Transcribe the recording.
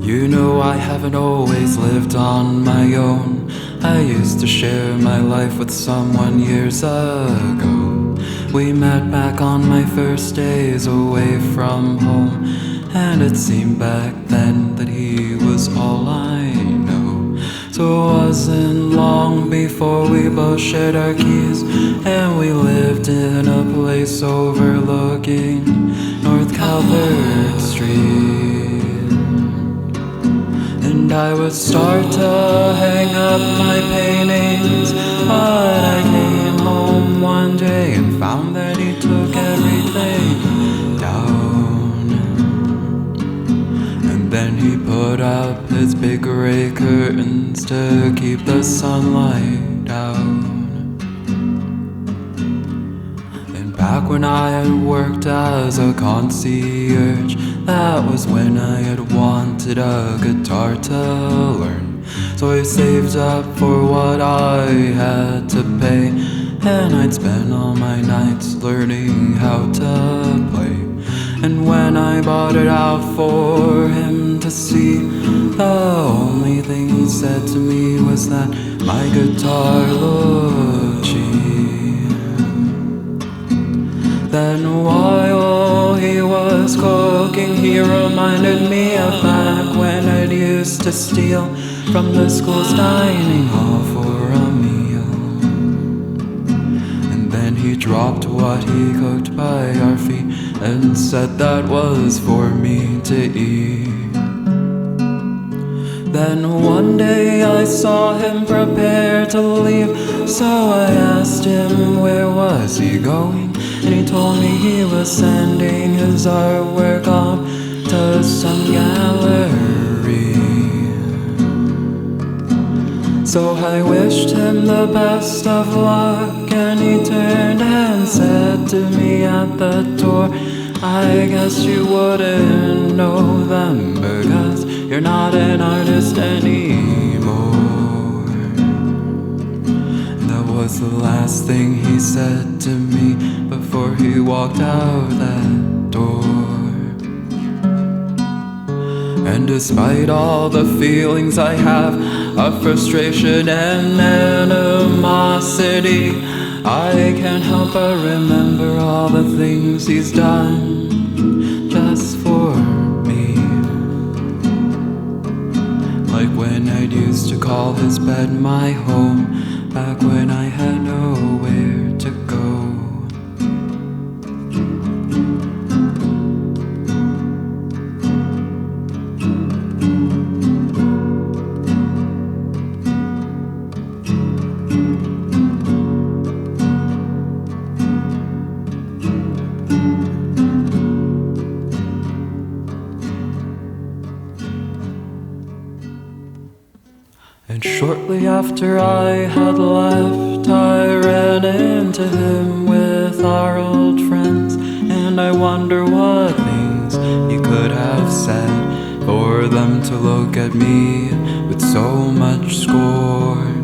You know I haven't always lived on my own. I used to share my life with someone years ago. We met back on my first days away from home, and it seemed back then that he was all I know. So it wasn't long before we both shared our keys, and we lived in a place overlooking North Calvert Street. And I would start to hang up my paintings, but I came home one day and found that he took everything down. And then he put up his big gray curtains to keep the sunlight out. And back when I had worked as a concierge, that was when I had wanted a guitar to learn. So I saved up for what I had to pay, and I'd spend all my nights learning how to play. And when I bought it out for him to see, the only thing he said to me was that my guitar looked cheap. Then while he was cooking, he reminded me of back when I'd used to steal from the school's dining hall for a meal. And then he dropped what he cooked by our feet and said that was for me to eat. Then one day I saw him prepare to leave, so I asked him where was he going, and he told me he was sending his artwork off to some gallery. So I wished him the best of luck, and he turned and said to me at the door, I guess you wouldn't know them because you're not an artist anymore. That was the last thing he said to me before he walked out that door. And despite all the feelings I have of frustration and animosity, I can't help but remember all the things he's done just for me. Like when I'd used to call his bed my home, back when I had nowhere to go. And shortly after I had left, I ran into him with our old friends, and I wonder what things he could have said for them to look at me with so much scorn.